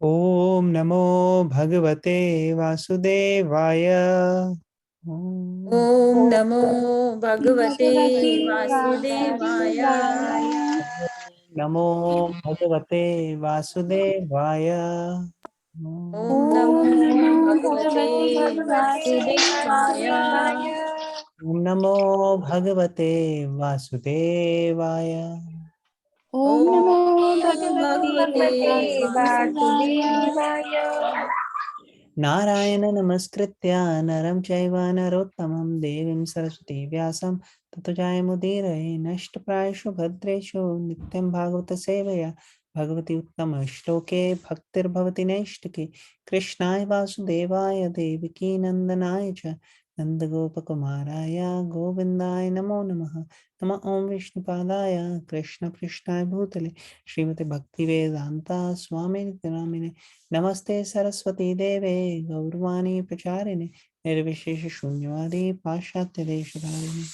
ओम नमो भगवते वासुदेवाय। ओम ओम नमो भगवते वासुदेवाय। नमो भगवते वासुदेवाय। ओम नमो भगवते वासुदेवाय। ओम नमो भगवते वासुदेवाय। ओम ओम नमो भगवते वासुदेवाय। नारायण नमस्कृत्य नरं चैव नरोत्तमं देवीं सरस्वती व्यासं ततो जयमुदीरये। नष्टप्रायेषु भद्रेषु नित्यं भागवत सेवया भगवती उत्तम श्लोके भक्तिर्भवति नैष्टिके। कृष्णाय वासुदेवाय देवकी नंदनाय च नंदगोपकुमाराय गोविन्दाय नमो नमः। नमः ओं विष्णुपादाय कृष्णपृष्ठाय भूतले श्रीमते भक्तिवेदान्ता स्वामिनिति नामिने। नमस्ते सरस्वती देवे गौरवाणी प्रचारिणे निर्विशेष शून्यवादी पाश्चात्य देशधारिणे।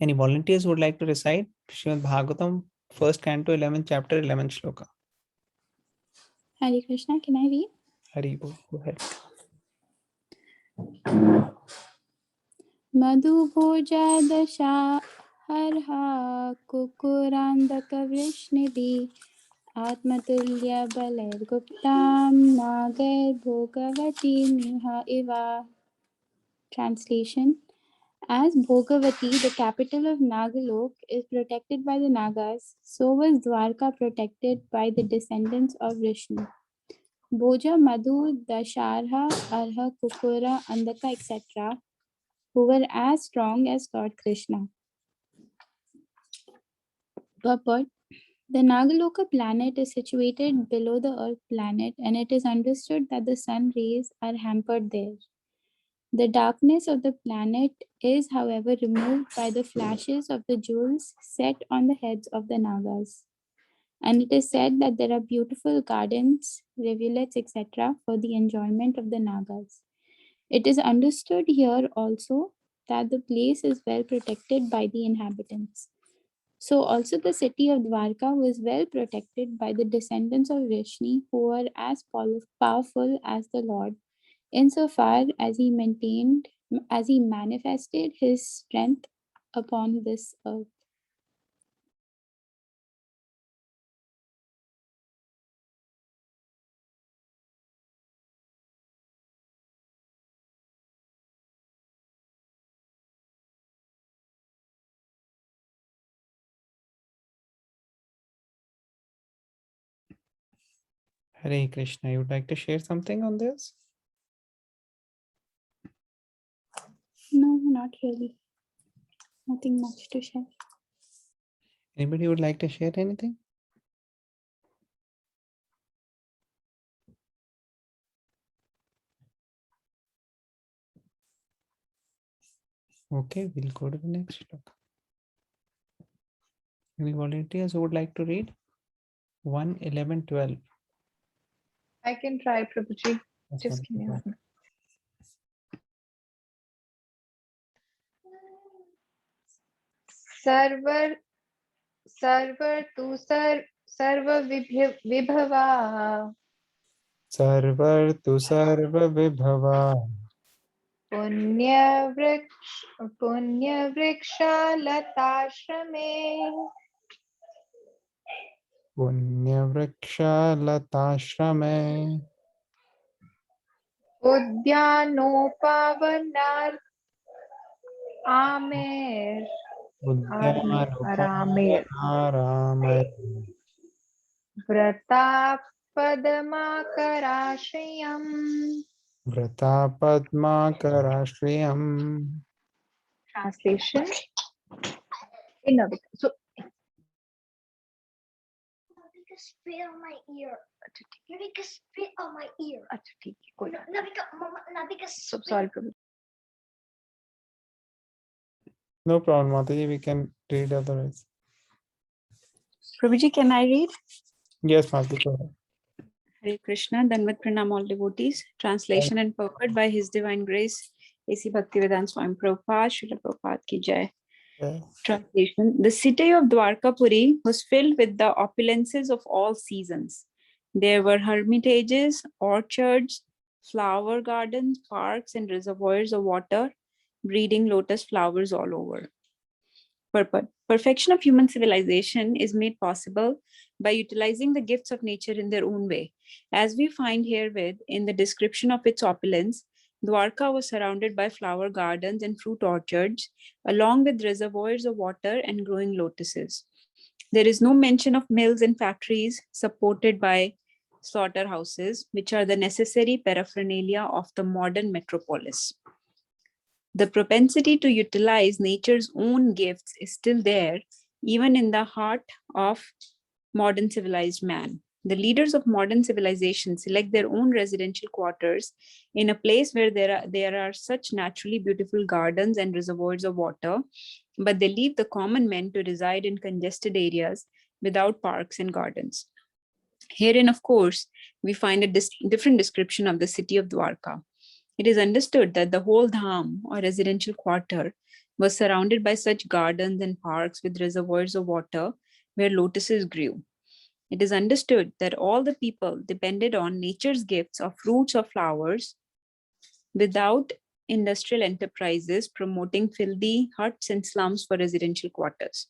Any volunteers would like to recite Srimad Bhagavatam, first canto, 11th chapter, 11th shloka? Hare Krishna, can I read? Hari Bol, go ahead. Madhubhoja dasha harha kukurandaka vrishnidhi atmatulya baler guptam nagar bhogavati miha eva. Translation. As Bhogavati, the capital of Nagalok, is protected by the Nagas, so was Dwarka protected by the descendants of Vishnu. Bhoja, Madhu, Dasharha, Arha, Kukura, Andaka, etc., who were as strong as Lord Krishna. Purport. The Nagaloka planet is situated below the Earth planet, and it is understood that the sun rays are hampered there. The darkness of the planet is, however, removed by the flashes of the jewels set on the heads of the Nagas. And it is said that there are beautiful gardens, rivulets, etc., for the enjoyment of the Nagas. It is understood here also that the place is well protected by the inhabitants. So also the city of Dwarka was well protected by the descendants of Vishnu, who were as powerful as the Lord, insofar as he manifested his strength upon this earth. Hare Krishna, you would like to share something on this? No, not really. Nothing much to share. Anybody would like to share anything? Okay, we'll go to the next shloka. Any volunteers who would like to read 1, 11, 12? I can try, Prabhuji. That's Just give me wonderful. 1 minute. Server तु सर्व विभवा सर्वर्तु सर्वविभवा पुण्यवृक्षालताश्रमे पुण्यवृक्षलताश्रमे उद्यानोपवनात् Amer उद्यानोपवनारामैः व्रतापदमाकराश्रयम्. वृतापद्माकराश्रियम्. Translation in Navika. So Navika, spit on my ear. Navika, spit on my ear. अच्छा ठीक है कोई बात नहीं. Navika, mama, Navika, so sorry Prabhu. No problem, Mataji, we can read otherwise. Prabhuji, can I read? Yes, Mataji, go ahead. Hare Krishna, Danvat Pranam all devotees. Translation and purport by His Divine Grace, A.C. Bhaktivedanta Swami Prabhupada, Srila Prabhupada ki Jai. Yeah. Translation. The city of Dwarkapuri was filled with the opulences of all seasons. There were hermitages, orchards, flower gardens, parks, and reservoirs of water, breeding lotus flowers all over. Purport. Perfection of human civilization is made possible by utilizing the gifts of nature in their own way. As we find herewith in the description of its opulence, Dwarka was surrounded by flower gardens and fruit orchards, along with reservoirs of water and growing lotuses. There is no mention of mills and factories supported by slaughterhouses, which are the necessary paraphernalia of the modern metropolis. The propensity to utilize nature's own gifts is still there, even in the heart of modern civilized man. The leaders of modern civilization select their own residential quarters in a place where there are such naturally beautiful gardens and reservoirs of water, but they leave the common men to reside in congested areas without parks and gardens. Herein, of course, we find a different description of the city of Dwarka. It is understood that the whole dham or residential quarter was surrounded by such gardens and parks with reservoirs of water where lotuses grew. It is understood that all the people depended on nature's gifts of fruits or flowers without industrial enterprises promoting filthy huts and slums for residential quarters.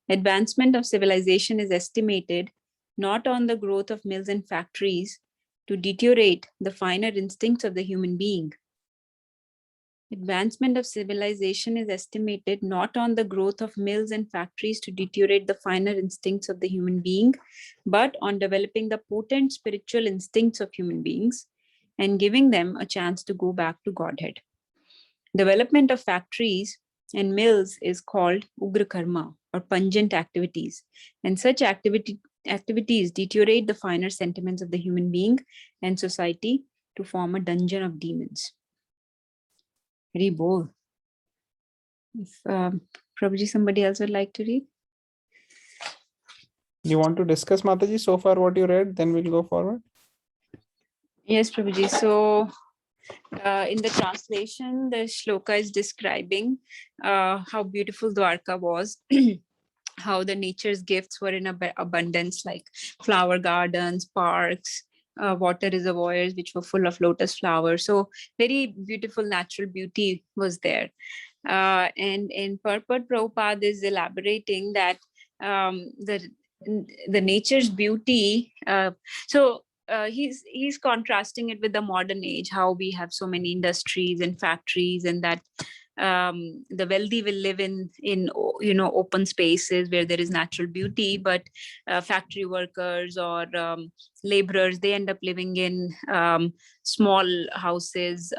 Advancement of civilization is estimated not on the growth of mills and factories to deteriorate the finer instincts of the human being. Advancement of civilization is estimated not on the growth of mills and factories to deteriorate the finer instincts of the human being, but on developing the potent spiritual instincts of human beings and giving them a chance to go back to Godhead. Development of factories and mills is called Ugra Karma or pungent activities, and such activities deteriorate the finer sentiments of the human being and society to form a dungeon of demons. Very bold. If Prabhuji, somebody else would like to read. You want to discuss, Mataji, so far what you read, then we'll go forward. Yes, Prabhuji. So in the translation, the shloka is describing how beautiful Dwarka was, how the nature's gifts were in abundance, like flower gardens, parks, water reservoirs, which were full of lotus flowers. So very beautiful natural beauty was there. And in purport, Prabhupada is elaborating that the nature's beauty. He's contrasting it with the modern age, how we have so many industries and factories, and that the wealthy will live in open spaces where there is natural beauty, but factory workers or laborers, they end up living in small houses,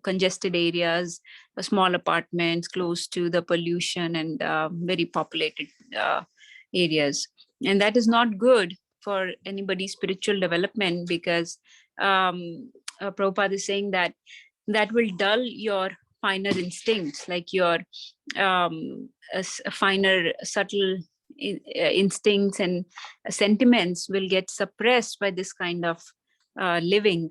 congested areas, small apartments close to the pollution and very populated areas. And that is not good for anybody's spiritual development, because Prabhupada is saying that will dull your finer instincts, like your finer, subtle instincts and sentiments will get suppressed by this kind of living.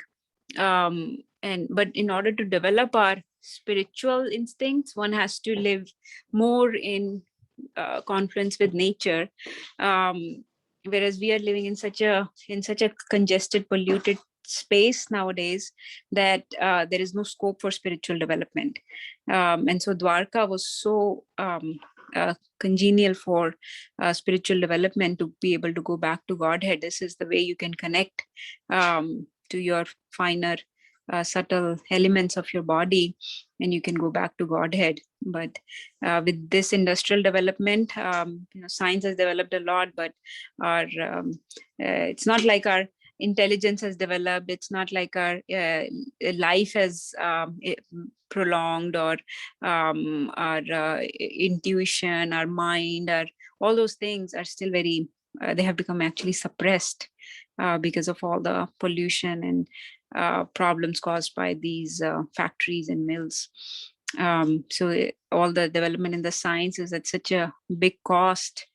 But in order to develop our spiritual instincts, one has to live more in confluence with nature. Whereas we are living in such a congested, polluted space nowadays that there is no scope for spiritual development. And so Dwarka was so congenial for spiritual development, to be able to go back to Godhead. This is the way you can connect to your finer, subtle elements of your body, and you can go back to Godhead. But with this industrial development, science has developed a lot, but our it's not like our intelligence has developed. It's not like our life has prolonged, or our intuition, our mind, all those things are still very, they have become actually suppressed because of all the pollution and problems caused by these factories and mills. So all the development in the science is at such a big cost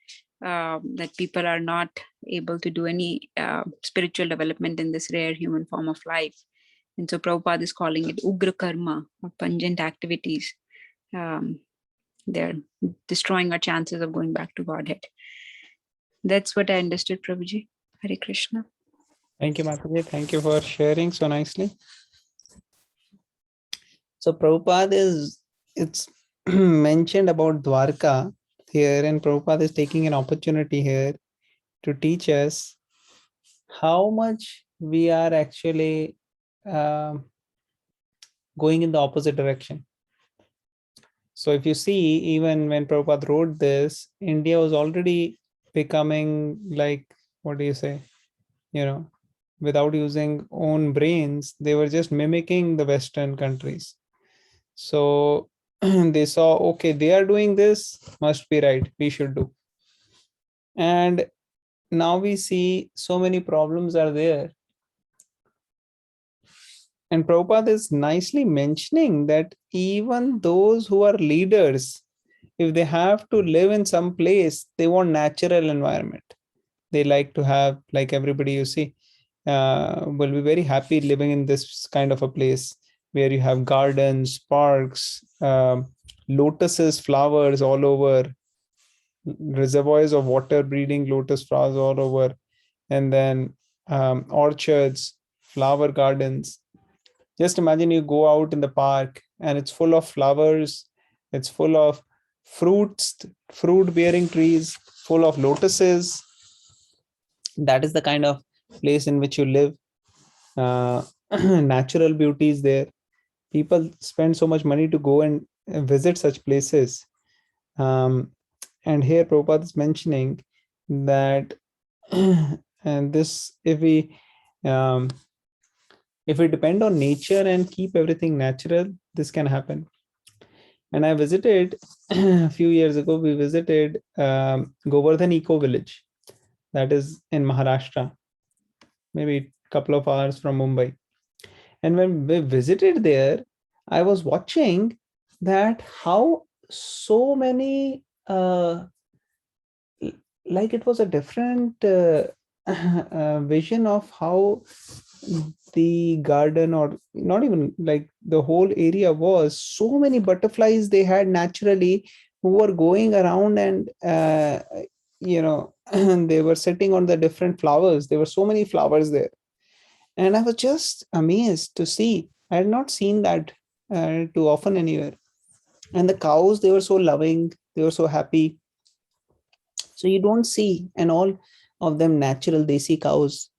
that people are not able to do any spiritual development in this rare human form of life. And so Prabhupada is calling it Ugra Karma, or pungent activities. they're destroying our chances of going back to Godhead. That's what I understood, Prabhuji. Hare Krishna. Thank you, Mataji. Thank you for sharing so nicely. So Prabhupada it's mentioned about Dwarka here, and Prabhupada is taking an opportunity here to teach us how much we are actually going in the opposite direction. So if you see, even when Prabhupada wrote this, India was already becoming like, what do you say, without using own brains, they were just mimicking the Western countries. So they saw, okay, they are doing this, must be right, we should do. And now we see so many problems are there. And Prabhupada is nicely mentioning that even those who are leaders, if they have to live in some place, they want natural environment. They like to have, like everybody you see, will be very happy living in this kind of a place where you have gardens, parks, lotuses, flowers all over, reservoirs of water breeding lotus flowers all over, and then orchards, flower gardens. Just imagine you go out in the park and it's full of flowers, it's full of fruits, fruit bearing trees, full of lotuses. That is the kind of place in which you live. Natural beauty is there. People spend so much money to go and visit such places. And here Prabhupada is mentioning that and this, if we depend on nature and keep everything natural, this can happen. And I visited a few years ago, we visited Govardhan Eco Village, that is in Maharashtra, maybe a couple of hours from Mumbai. And when we visited there, I was watching that how so many like it was a different vision of how the garden, or not even like the whole area, was so many butterflies they had naturally who were going around, and they were sitting on the different flowers. There were so many flowers there, and I was just amazed to see. I had not seen that too often anywhere. And the cows, they were so loving, they were so happy. So you don't see, and all of them natural desi cows.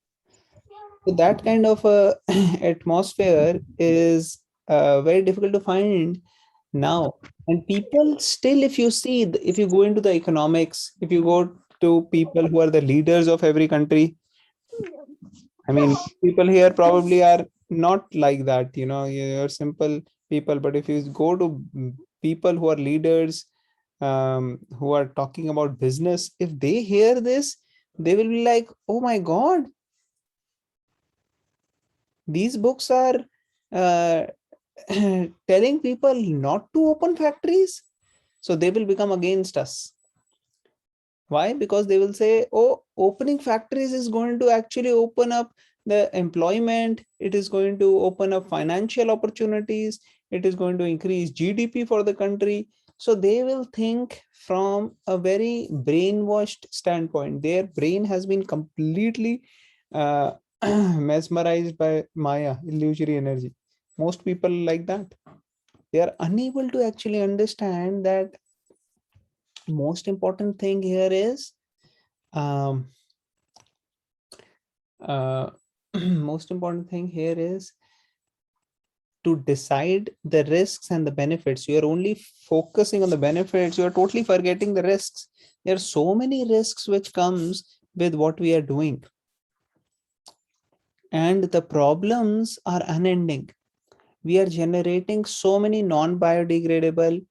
So that kind of a atmosphere is very difficult to find now. And people still, if you see, if you go into the economics, if you go to people who are the leaders of every country, I mean, people here probably are not like that, you're simple people. But if you go to people who are leaders, who are talking about business, if they hear this, they will be like, oh my God, these books are telling people not to open factories. So they will become against us. Why? Because they will say, oh, opening factories is going to actually open up the employment. It is going to open up financial opportunities. It is going to increase GDP for the country. So they will think from a very brainwashed standpoint. Their brain has been completely mesmerized by Maya, illusory energy. Most people like that. They are unable to actually understand that most important thing here is most important thing here is to decide the risks and the benefits. You are only focusing on the benefits. You are totally forgetting the risks. There are so many risks which comes with what we are doing. And the problems are unending. We are generating so many non-biodegradable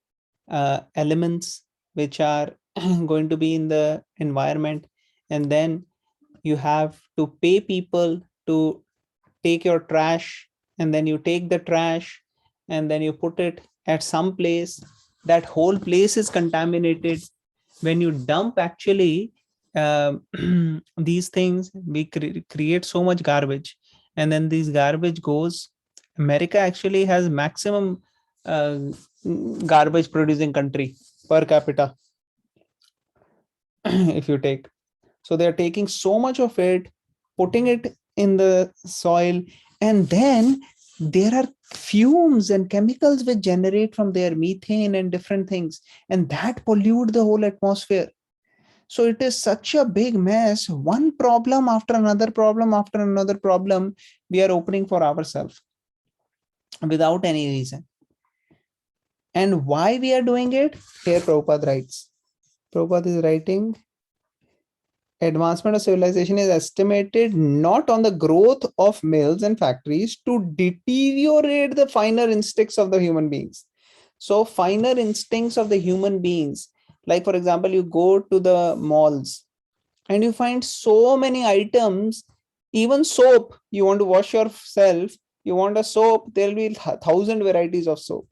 elements which are going to be in the environment. And then you have to pay people to take your trash, and then you take the trash and then you put it at some place. That whole place is contaminated. When you dump actually these things, we create so much garbage, and then this garbage goes. America actually has maximum garbage producing country. per capita. If you take, so they are taking so much of it, putting it in the soil, and then there are fumes and chemicals which generate from their methane and different things, and that pollute the whole atmosphere. So it is such a big mess. One problem after another problem after another problem we are opening for ourselves without any reason. And why we are doing it? Here Prabhupada writes. Prabhupada is writing, advancement of civilization is estimated not on the growth of mills and factories to deteriorate the finer instincts of the human beings. So finer instincts of the human beings, like for example, you go to the malls and you find so many items, even soap, you want to wash yourself, you want a soap, there will be 1,000 varieties of soap.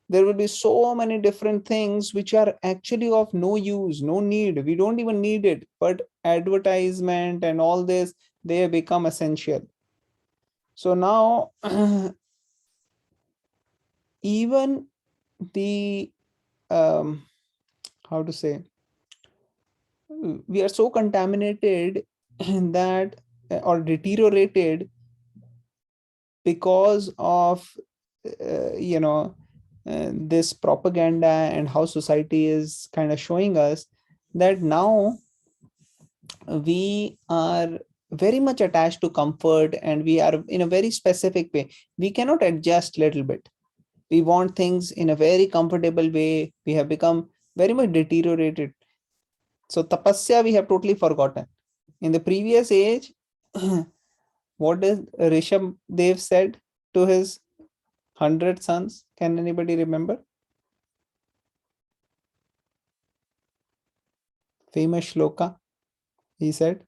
There will be so many different things which are actually of no use, no need. We don't even need it, but advertisement and all this, they have become essential. So now, even the, how to say, we are so contaminated that, or deteriorated because of, this propaganda and how society is kind of showing us that now we are very much attached to comfort, and we are in a very specific way. We cannot adjust little bit. We want things in a very comfortable way. We have become very much deteriorated. So tapasya we have totally forgotten. In the previous age, what does Rishabh Dev said to his 100 sons? Can anybody remember? Famous shloka. He said,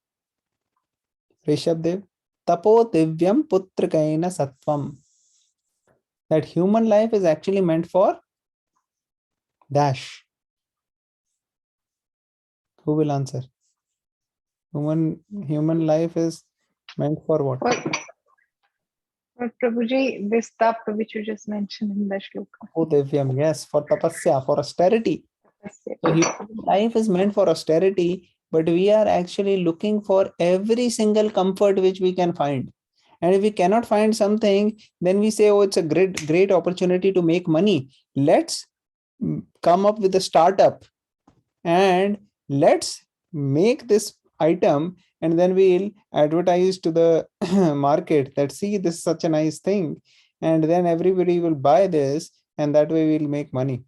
Rishabh Dev, tapo divyam putrakaina sattvam. That human life is actually meant for dash. Who will answer? Human life is meant for what? But Prabhuji, this tap which you just mentioned in the shloka. Oh, divyam, yes, for tapasya, for austerity. So human life is meant for austerity, but we are actually looking for every single comfort which we can find. And if we cannot find something, then we say, oh, it's a great opportunity to make money. Let's come up with a startup and let's make this item, and then we'll advertise to the market that, see, this is such a nice thing. And then everybody will buy this, and that way we'll make money.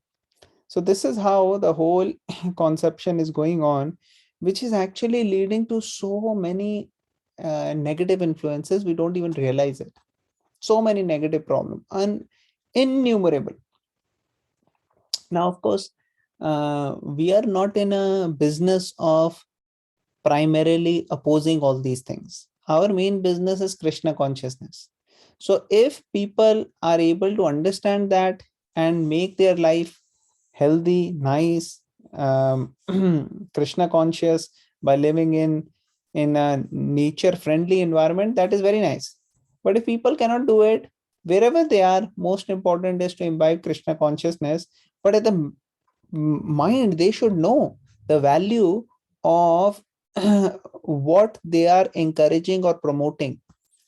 So this is how the whole conception is going on, which is actually leading to so many negative influences. We don't even realize it. So many negative problems, innumerable. Now, of course, we are not in a business of primarily opposing all these things. Our main business is Krishna consciousness. So if people are able to understand that and make their life healthy, nice, Krishna conscious by living in a nature friendly environment, that is very nice. But if people cannot do it, wherever they are, most important is to imbibe Krishna consciousness. But at the mind, they should know the value of what they are encouraging or promoting.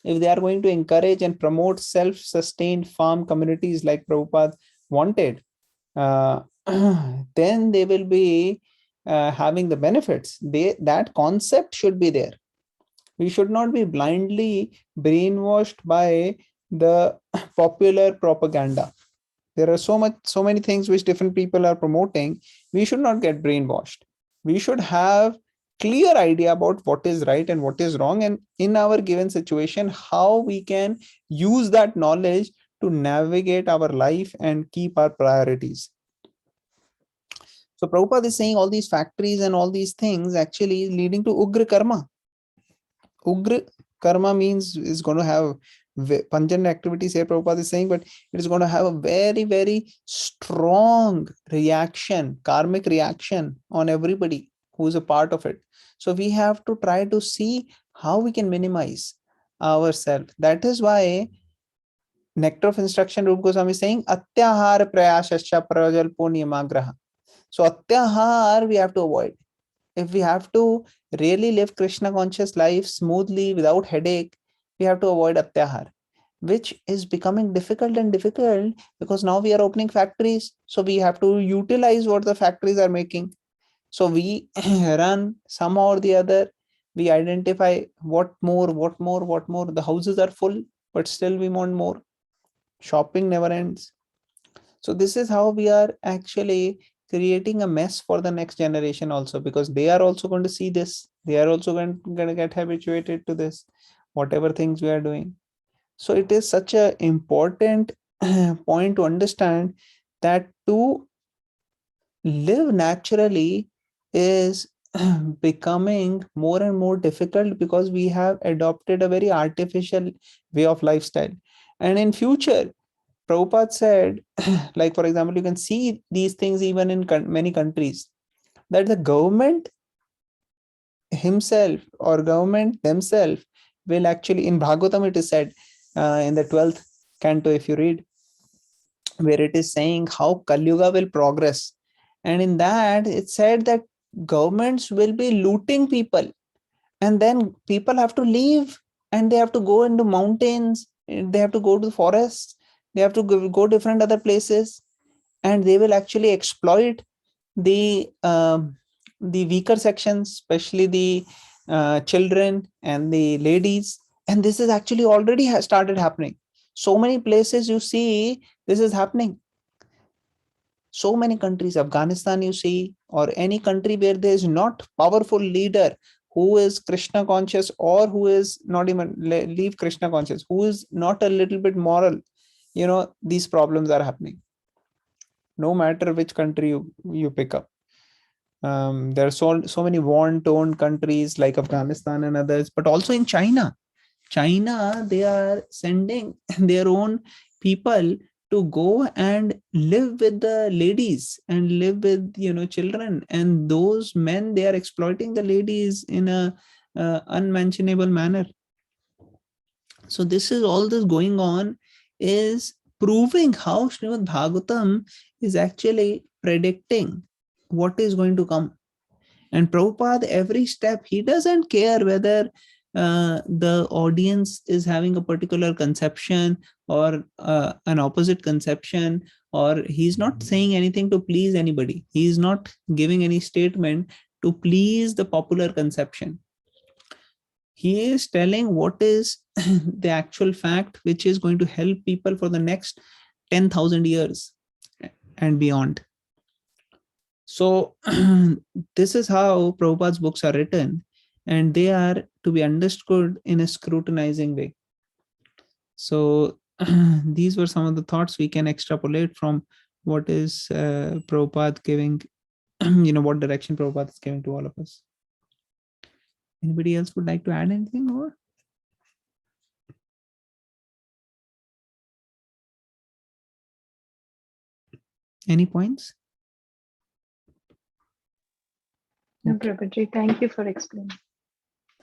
If they are going to encourage and promote self-sustained farm communities like Prabhupada wanted, then they will be having the benefits. That concept should be there. We should not be blindly brainwashed by the popular propaganda. There are so many things which different people are promoting. We should not get brainwashed. We should have clear idea about what is right and what is wrong, and in our given situation, how we can use that knowledge to navigate our life and keep our priorities. So Prabhupada is saying all these factories and all these things actually leading to Ugra karma. Ugra karma means is going to have pungent activities here, Prabhupada is saying, but it is going to have a very, very strong reaction, karmic reaction on everybody who is a part of it. So we have to try to see how we can minimize ourselves. That is why Nectar of Instruction, Rupa Goswami is saying, Atyahar prayashascha prajalpo niyamagraha. So Atyahar we have to avoid. If we have to really live Krishna conscious life smoothly without headache, we have to avoid Atyahar, which is becoming difficult and difficult because now we are opening factories. So we have to utilize what the factories are making. So we run somehow or the other. We identify what more. The houses are full, but still we want more. Shopping never ends. So this is how we are actually creating a mess for the next generation also, because they are also going to see this. They are also going to get habituated to this, whatever things we are doing. So it is such a important point to understand that to live naturally is becoming more and more difficult because we have adopted a very artificial way of lifestyle. And in future, Prabhupada said, like for example, you can see these things even in many countries, that the government himself or government themselves will actually, in Bhagavatam it is said, in the 12th canto, if you read, where it is saying how Kali Yuga will progress. And in that, it said that governments will be looting people, and then people have to leave and they have to go into mountains, they have to go to the forests, they have to go different other places, and they will actually exploit the weaker sections, especially the children and the ladies. And this is actually already has started happening. So many places you see this is happening. So many countries, Afghanistan you see, or any country where there is not powerful leader who is Krishna conscious, or who is not even leave Krishna conscious, who is not a little bit moral, these problems are happening. No matter which country you pick up. There are so many worn-torn countries like Afghanistan and others, but also in China, they are sending their own people to go and live with the ladies and live with children, and those men, they are exploiting the ladies in a unmentionable manner. So this is all this going on is proving how Srimad Bhagavatam is actually predicting what is going to come. And Prabhupada, every step, he doesn't care whether the audience is having a particular conception or an opposite conception, or he's not saying anything to please anybody. He's not giving any statement to please the popular conception. He is telling what is the actual fact, which is going to help people for the next 10,000 years and beyond. So this is how Prabhupada's books are written, and they are to be understood in a scrutinizing way. So these were some of the thoughts we can extrapolate from what is Prabhupada giving, what direction Prabhupada is giving to all of us. Anybody else would like to add anything more? Any points? No, Prabhuji, thank you for explaining.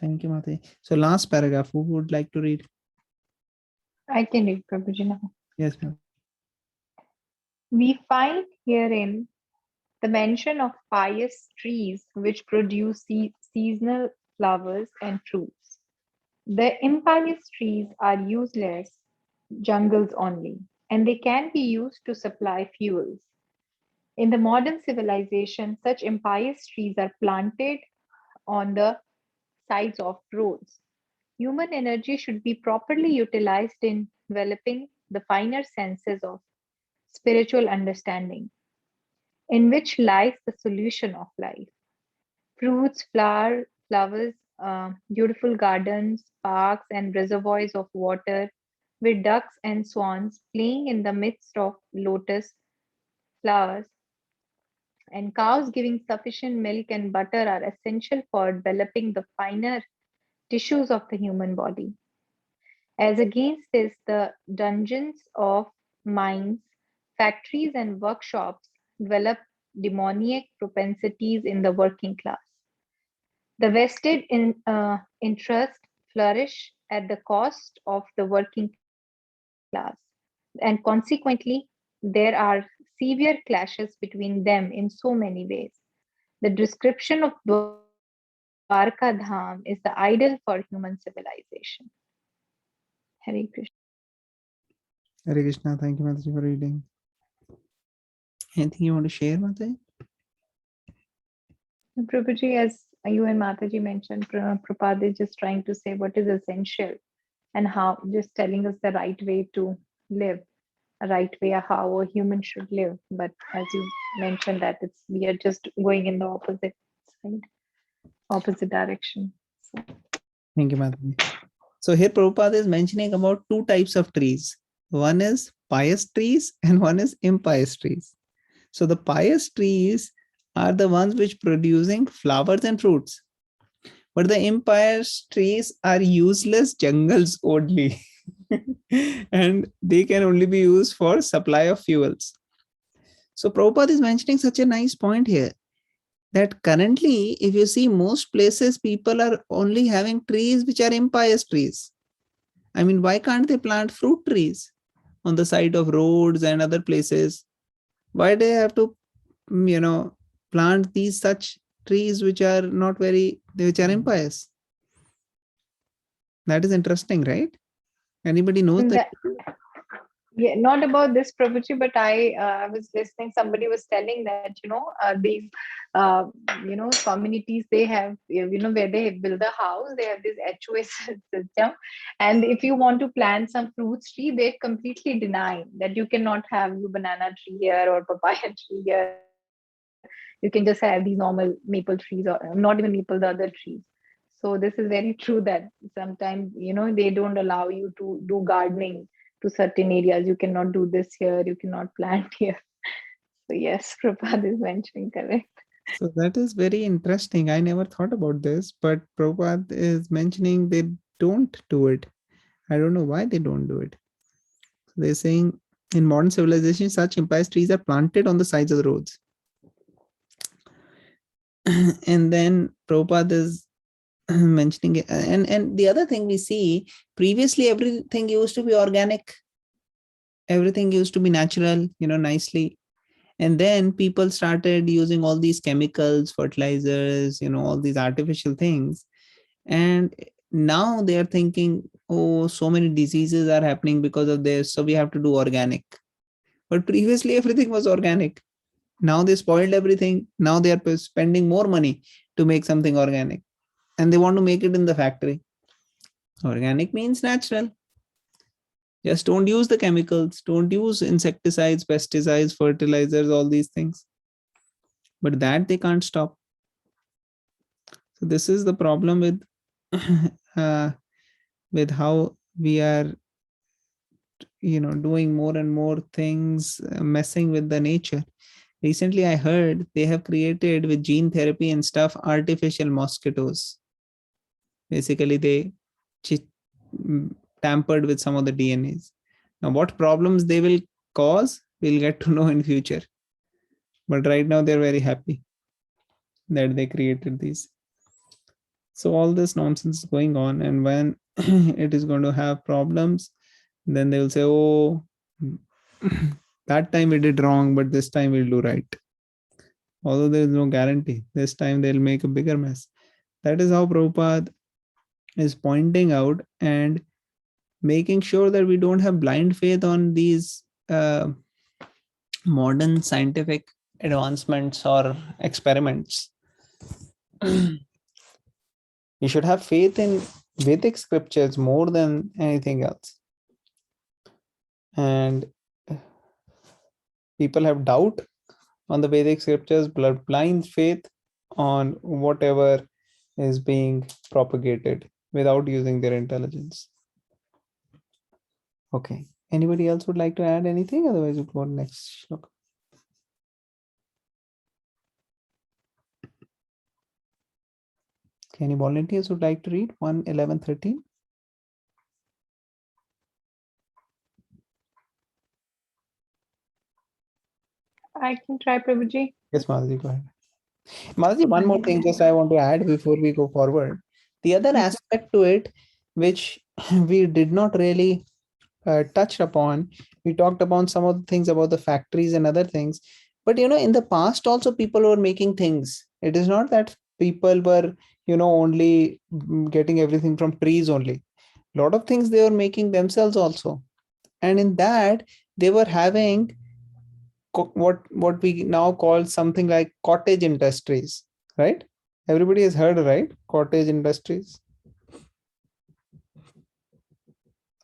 Thank you, Mate. So last paragraph, who would like to read? I can read, Prabhuji, now. Yes, ma'am. We find herein the mention of pious trees which produce seasonal flowers and fruits. The impious trees are useless jungles only, and they can be used to supply fuels. In the modern civilization, such impious trees are planted on the sides of roads. Human energy should be properly utilized in developing the finer senses of spiritual understanding, in which lies the solution of life. Fruits, flowers, beautiful gardens, parks, and reservoirs of water, with ducks and swans playing in the midst of lotus flowers, and cows giving sufficient milk and butter are essential for developing the finer tissues of the human body. As against this, the dungeons of mines, factories, and workshops develop demoniac propensities in the working class. The vested interest flourish at the cost of the working class. and consequently, there are severe clashes between them in so many ways. The description of Dwarka Dham is the ideal for human civilization. Hare Krishna. Hare Krishna. Thank you, Mataji, for reading. Anything you want to share, Mataji? Prabhuji, as you and Mataji mentioned, Prabhupada is just trying to say what is essential and how, just telling us the right way to live, a right way how a human should live. But as you mentioned, that we are just going in the opposite side, opposite direction. So, Thank you, Mataji. So here Prabhupada is mentioning about two types of trees. One is pious trees and one is impious trees. So the pious trees are the ones which producing flowers and fruits. But the impious trees are useless jungles only. And they can only be used for supply of fuels. So Prabhupada is mentioning such a nice point here, that currently, if you see most places, people are only having trees which are impious trees. I mean, why can't they plant fruit trees on the side of roads and other places? Why do they have to, plant these such trees which are not which are impious? That is interesting, right? Anybody knows that? Yeah, not about this, Prabhuji, but I was listening. Somebody was telling that these communities, they have where they build a house, they have this HOA system, and if you want to plant some fruits tree, they completely deny that you cannot have a banana tree here or papaya tree here. You can just have these normal maple trees, or not even maple, the other trees. So this is very true that sometimes they don't allow you to do gardening to certain areas. You cannot do this here, you cannot plant here. So yes, Prabhupada is mentioning correct. So that is very interesting. I never thought about this, but Prabhupada is mentioning they don't do it. I don't know why they don't do it. They're saying in modern civilization, such impious trees are planted on the sides of the roads. And then Prabhupada is mentioning it. And the other thing we see, previously everything used to be organic. Everything used to be natural, nicely. And then people started using all these chemicals, fertilizers, all these artificial things. And now they are thinking, oh, so many diseases are happening because of this, so we have to do organic. But previously everything was organic. Now they spoiled everything. Now they are spending more money to make something organic, and they want to make it in the factory. Organic means natural. Just don't use the chemicals, don't use insecticides, pesticides, fertilizers, all these things. But that they can't stop. So this is the problem with how we are doing more and more things, messing with the nature. Recently I heard they have created, with gene therapy and stuff, artificial mosquitoes. Basically they tampered with some of the DNAs. Now what problems they will cause, we'll get to know in future. But right now they're very happy that they created these. So all this nonsense is going on, and when it is going to have problems, then they will say, oh, that time we did wrong, but this time we'll do right. Although there is no guarantee, this time they'll make a bigger mess. That is how Prabhupada is pointing out and making sure that we don't have blind faith on these modern scientific advancements or experiments. You should have faith in Vedic scriptures more than anything else. And people have doubt on the Vedic scriptures, blind faith on whatever is being propagated without using their intelligence. Okay. Anybody else would like to add anything? Otherwise, we'll go on next shloka. Okay, any volunteers would like to read 1, 11, 13? I can try, Prabhuji. Yes, Madhaji, go ahead. Madhaji, one more thing just I want to add before we go forward. The other aspect to it, which we did not really touched upon. We talked upon some of the things about the factories and other things. But in the past also people were making things. It is not that people were, only getting everything from trees only. A lot of things they were making themselves also. And in that, they were having what we now call something like cottage industries, right? Everybody has heard, right? Cottage industries.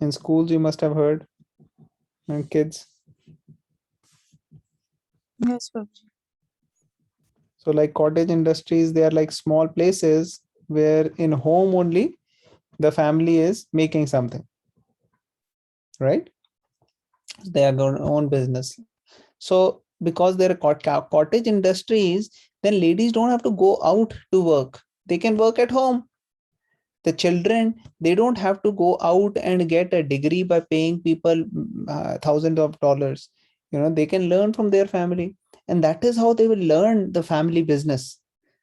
In schools, you must have heard, and kids. Yes, Babuji. So like cottage industries, they are like small places where in home only the family is making something, right? They are their own business. So because there are cottage industries, then ladies don't have to go out to work. They can work at home. The children, they don't have to go out and get a degree by paying people thousands of dollars. They can learn from their family, and that is how they will learn the family business,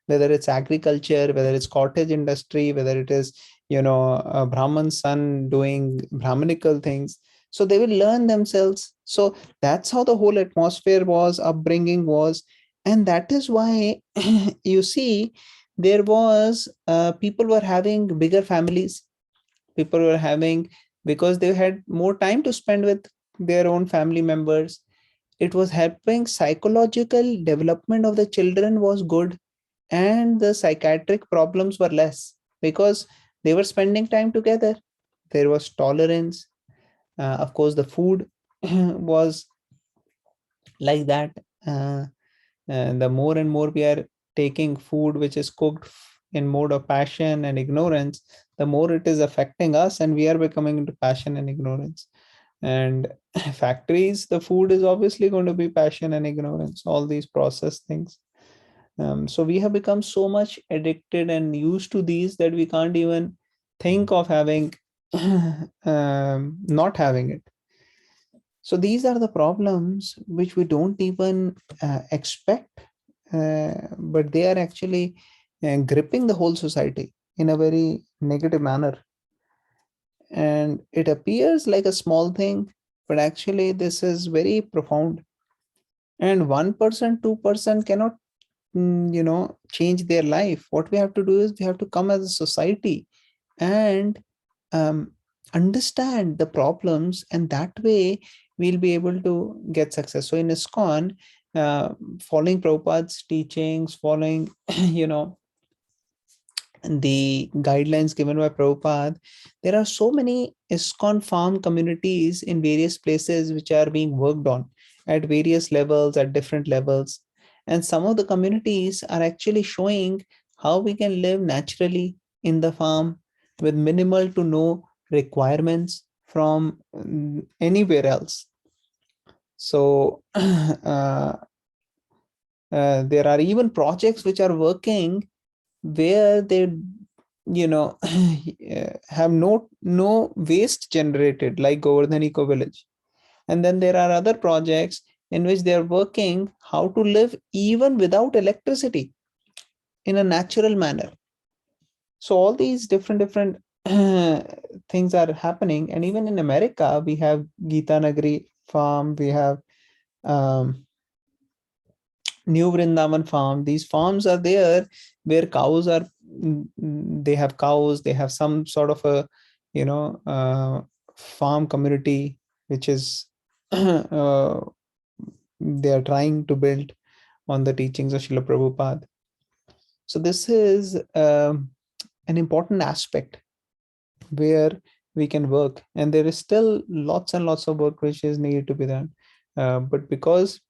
whether it's agriculture, whether it's cottage industry, whether it is a Brahman son doing Brahmanical things. So they will learn themselves. So that's how the whole atmosphere was, upbringing was. And that is why you see there was people were having bigger families. People were having, because they had more time to spend with their own family members. It was helping psychological development of the children was good, and the psychiatric problems were less because they were spending time together. There was tolerance. Of course the food was like that. And the more and more we are taking food which is cooked in mode of passion and ignorance, the more it is affecting us, and we are becoming into passion and ignorance. And factories, the food is obviously going to be passion and ignorance, all these processed things. So we have become so much addicted and used to these that we can't even think of having not having it. So these are the problems which we don't even expect, but they are actually gripping the whole society in a very negative manner. And it appears like a small thing, but actually this is very profound. And 1%, 2% cannot, change their life. What we have to do is we have to come as a society and um, understand the problems, and that way we'll be able to get success. So in ISKCON, following Prabhupada's teachings, following the guidelines given by Prabhupada, there are so many ISKCON farm communities in various places which are being worked on at various levels, at different levels. And some of the communities are actually showing how we can live naturally in the farm with minimal to no requirements from anywhere else. So there are even projects which are working where they have no waste generated, like Govardhan Eco Village. And then there are other projects in which they are working how to live even without electricity in a natural manner. So all these different things are happening. And even in America, we have Gita Nagari farm, we have New Vrindavan farm. These farms are there where cows are, they have cows, they have some sort of a, farm community, which is they are trying to build on the teachings of Srila Prabhupada. So this is an important aspect where we can work, and there is still lots and lots of work which is needed to be done. But because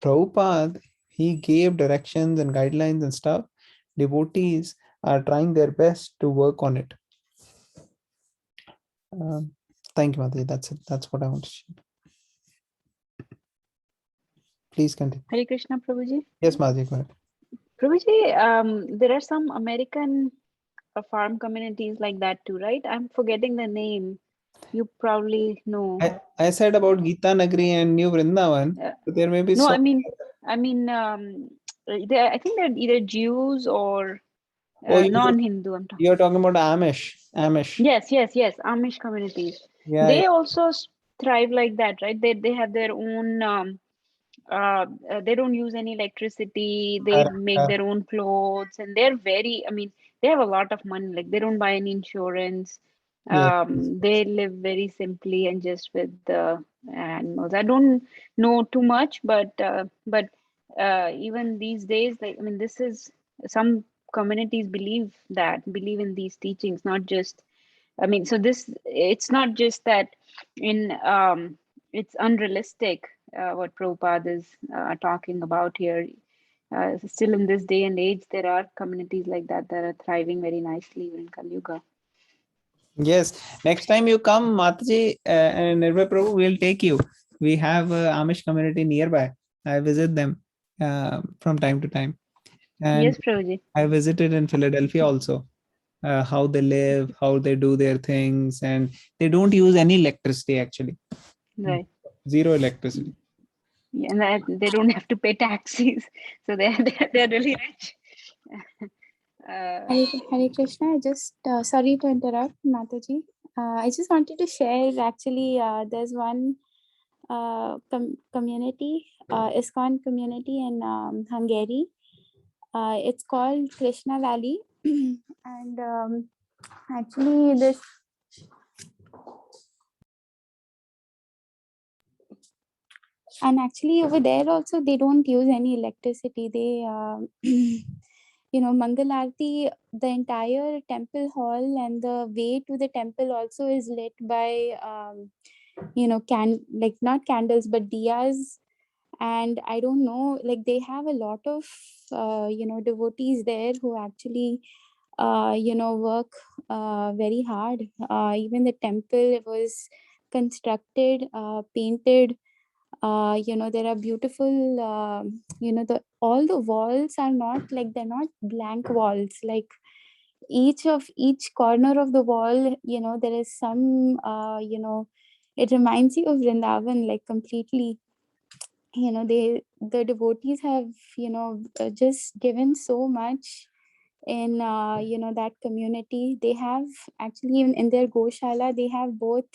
Prabhupada, he gave directions and guidelines and stuff, devotees are trying their best to work on it. Thank you, Mataji. That's it. That's what I want to share. Please continue. Hare Krishna, Prabhuji. Yes, Mataji, go ahead. Prabhuji, there are some American farm communities like that too, right? I'm forgetting the name. You probably know. I said about Gita Nagari and New Vrindavan. But there may be No, so. I mean, I think they're either Jews or non-Hindu. You're talking about Amish. Yes. Amish communities. Yeah, They also thrive like that, right? They have their own they don't use any electricity, they correct, make correct. their own clothes, and they're very, I mean, they have a lot of money, like they don't buy any insurance. Yes. They live very simply and just with the animals. I don't know too much, but even these days, like, I mean, this is some communities believe in these teachings, not just, I mean, so this, it's not just that in it's unrealistic what Prabhupada is talking about here. Still in this day and age, there are communities like that that are thriving very nicely even in Kali Yuga. Yes. Next time you come, Mataji and Nirbhay Prabhu, we'll take you. We have a Amish community nearby. I visit them from time to time. And Yes, Prabhuji. I visited in Philadelphia also. How they live, how they do their things, and they don't use any electricity actually. Right. Zero electricity. Yeah, and that they don't have to pay taxes, so they're really rich. Hare Krishna. I just sorry to interrupt, Mataji. I just wanted to share. Actually, there's one community, ISKCON community in Hungary. It's called Krishna Valley, and actually this. And actually over there also they don't use any electricity. They Mangal Aarti, the entire temple hall and the way to the temple also is lit by like not candles but diyas. And I don't know, like they have a lot of devotees there who actually work very hard. Even the temple was constructed, painted. There are beautiful, the all the walls are not like, they're not blank walls. Like each corner of the wall, there is some, it reminds you of Vrindavan, like completely. The devotees have, just given so much in, that community. They have actually in their Goshala, they have both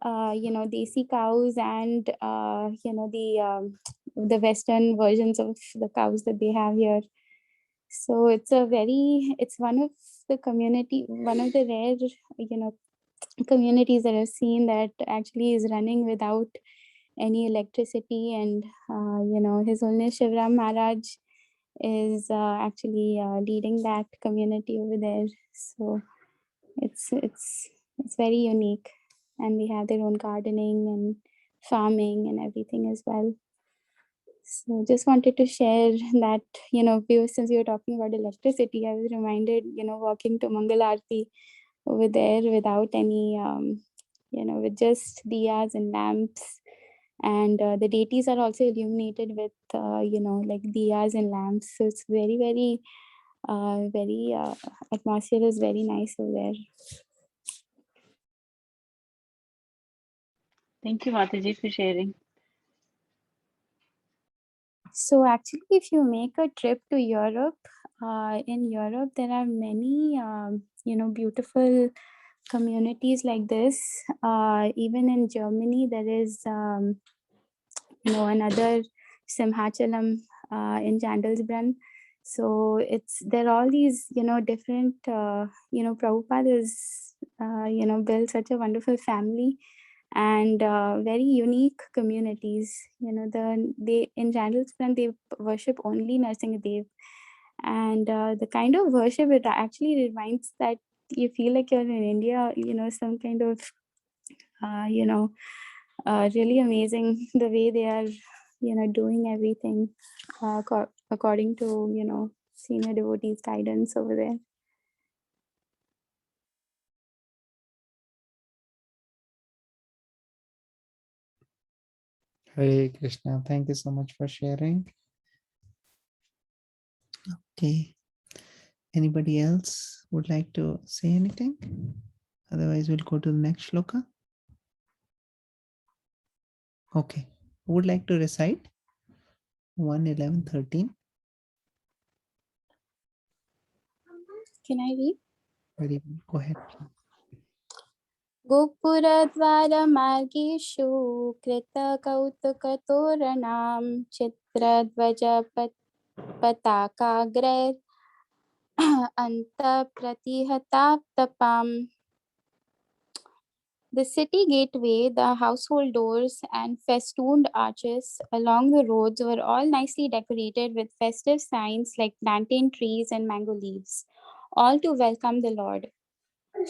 desi cows and the western versions of the cows that they have here. So it's one of one of the rare communities that I've seen that actually is running without any electricity. And His Holiness Shivram Maharaj is actually leading that community over there. So it's very unique, and they have their own gardening and farming and everything as well. So just wanted to share that, since you were talking about electricity, I was reminded, walking to Mangal Aarti over there without any, with just diyas and lamps. And the deities are also illuminated with, like diyas and lamps. So it's very, atmosphere is very nice over there. Thank you, Mataji, for sharing. So actually, if you make a trip to Europe, in Europe, there are many, beautiful communities like this. Even in Germany, there is, another Simhachalam in Jandelsbrunn. So there are all these, different, Prabhupada is, built such a wonderful family and very unique communities. They in Jandelsbrunn, they worship only Narsingadev. And the kind of worship, it actually reminds that you feel like you're in India, some kind of, really amazing the way they are, doing everything according to, senior devotees' guidance over there. Hare Krishna. Thank you so much for sharing. Okay. Anybody else would like to say anything? Otherwise, we'll go to the next shloka. Okay. Who would like to recite 1:11:13? Can I read? Very good. Go ahead. गोपुरद्वारमार्गेषु कृतकौतुकतोरणां चित्रध्वजपताकाग्रैः अन्तःप्रतिहताप्तपाम्. The city gateway, the household doors, and festooned arches along the roads were all nicely decorated with festive signs like plantain trees and mango leaves, all to welcome the Lord.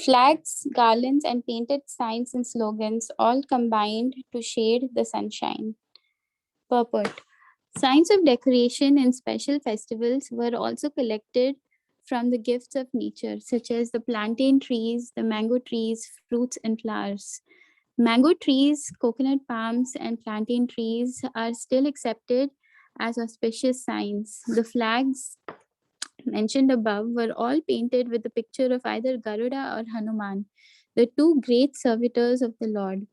Flags, garlands, and painted signs and slogans all combined to shade the sunshine. Purport. Signs of decoration in special festivals were also collected from the gifts of nature, such as the plantain trees, the mango trees, fruits, and flowers. Mango trees, coconut palms, and plantain trees are still accepted as auspicious signs. The flags mentioned above were all painted with the picture of either Garuda or Hanuman, the two great servitors of the Lord.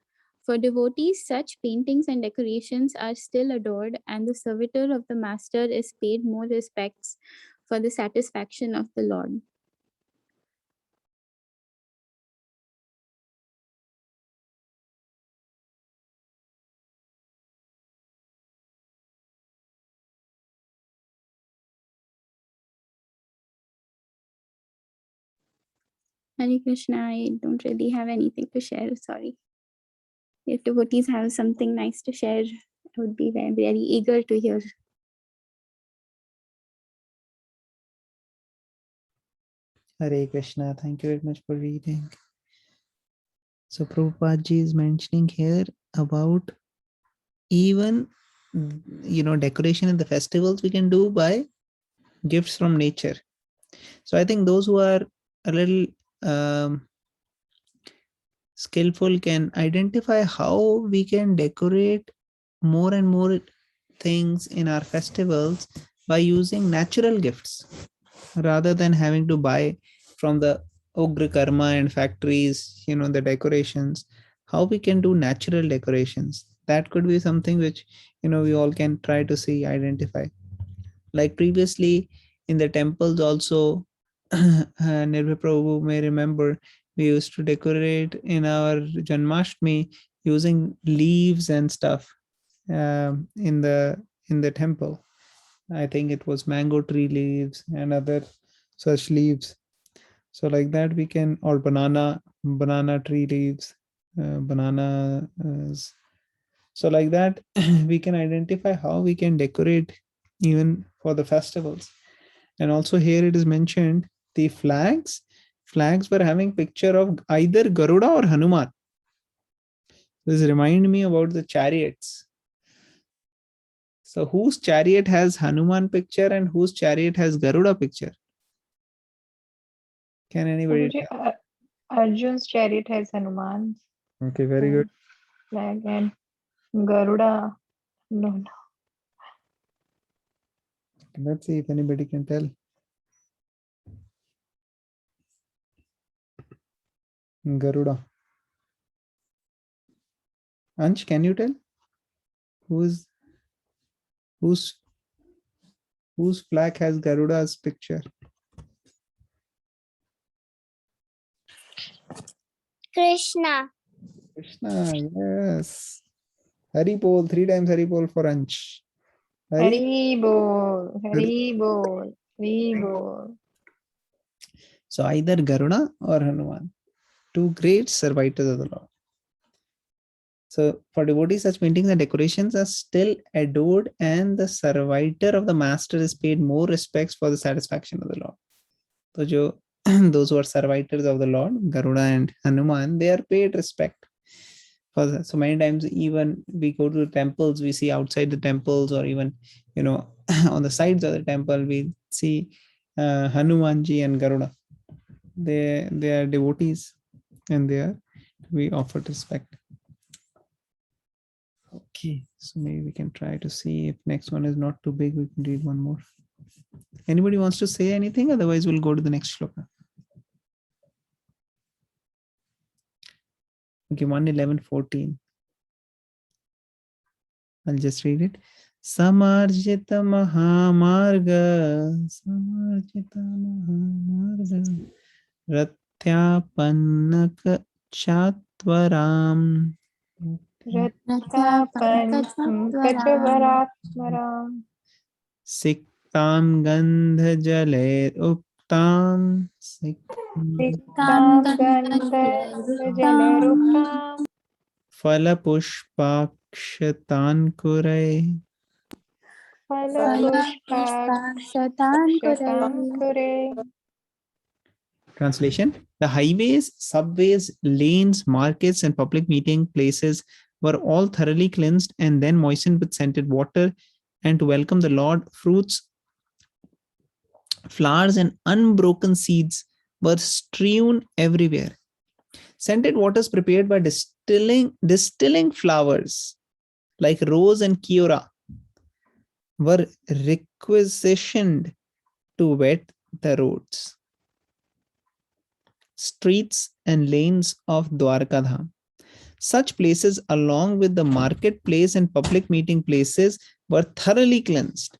For devotees, such paintings and decorations are still adored, and the servitor of the Master is paid more respects for the satisfaction of the Lord. Hare Krishna, I don't really have anything to share, sorry. If devotees have something nice to share, I would be very, very eager to hear. Hare Krishna. Thank you very much for reading. So Prabhupada ji is mentioning here about even decoration in the festivals we can do by gifts from nature. So I think those who are a little skillful can identify how we can decorate more and more things in our festivals by using natural gifts rather than having to buy from the Ugra Karma and factories, the decorations. How we can do natural decorations. That could be something which, we all can try to see, identify. Like previously in the temples also, Nirbhay Prabhu may remember, we used to decorate in our Janmashtami using leaves and stuff in the temple. I think it was mango tree leaves and other such leaves. So like that we can, or banana tree leaves, bananas. So like that we can identify how we can decorate even for the festivals. And also here it is mentioned the flags were having picture of either Garuda or Hanuman. This remind me about the chariots. So whose chariot has Hanuman picture and whose chariot has Garuda picture? Can anybody tell? Arjun's chariot has Hanuman's Okay, very good. flag, and Garuda, no. Let's see if anybody can tell. Garuda. Ansh, can you tell? Whose flag has Garuda's picture? Krishna. Krishna, yes. Hari Bol, 3 times Hari Bol for Ansh. Hari Bol, Hari Bol, Hari Bol. So either Garuda or Hanuman, two great servitors of the Lord. So for devotees, such paintings and decorations are still adored, and the servitor of the master is paid more respects for the satisfaction of the Lord. So those who are servitors of the Lord, Garuda and Hanuman, they are paid respect. For that. So many times, even we go to the temples, we see outside the temples, or even on the sides of the temple, we see Hanumanji and Garuda. They are devotees, and we offer respect. Okay, so maybe we can try to see if next one is not too big, we can read one more. Anybody wants to say anything? Otherwise, we'll go to the next shloka. Okay, 1:11:14. I'll just read it. Samarjita Mahamarga, Ratyapannaka Pankajvaratmaram. Ratnapankajavaratmaram Siktam Gandhajaler Uptam. Siktam Gandhajaleruptam Falapushpakshatankurai. Phalapushpakshatankurai. Translation: the highways, subways, lanes, markets, and public meeting places were all thoroughly cleansed and then moistened with scented water. And to welcome the Lord, fruits, flowers, and unbroken seeds were strewn everywhere. Scented waters prepared by distilling flowers like rose and kiora were requisitioned to wet the roads, streets, and lanes of Dwarka Dham. Such places, along with the marketplace and public meeting places, were thoroughly cleansed.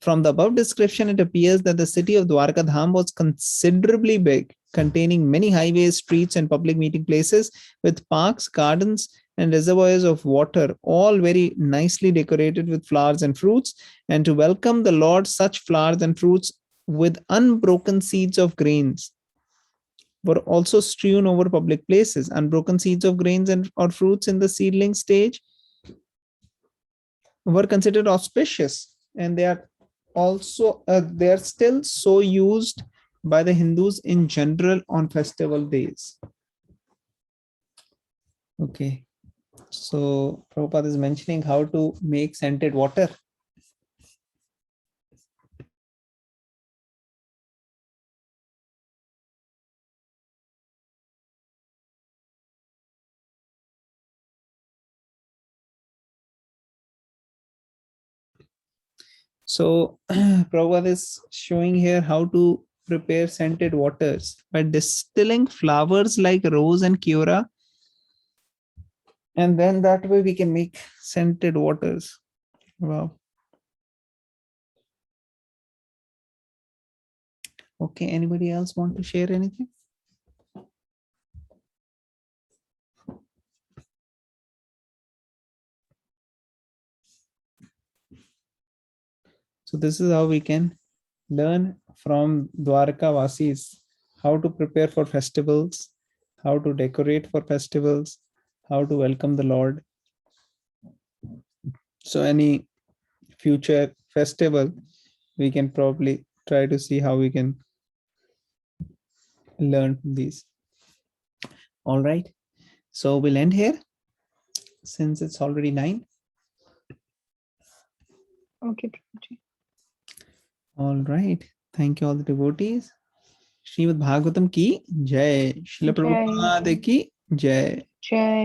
From the above description, it appears that the city of Dwarka Dham was considerably big, containing many highways, streets, and public meeting places, with parks, gardens, and reservoirs of water, all very nicely decorated with flowers and fruits. And to welcome the Lord, such flowers and fruits with unbroken seeds of grains were also strewn over public places. Unbroken seeds of grains and or fruits in the seedling stage were considered auspicious, and they are still so used by the Hindus in general on festival days. Okay, so Prabhupada is mentioning how to make scented water. So Prabhupada is showing here how to prepare scented waters by distilling flowers like rose and kiora, and then that way we can make scented waters. Wow. Okay, anybody else want to share anything? So this is how we can learn from Dwarka Vasis how to prepare for festivals, how to decorate for festivals, how to welcome the Lord. So any future festival, we can probably try to see how we can learn from these. All right. So we'll end here since it's already 9. Okay, Prabhuji. All right. Thank you all the devotees. Srimad Bhagavatam ki jai. Srila Jai. Prabhupada ki jai. Jai.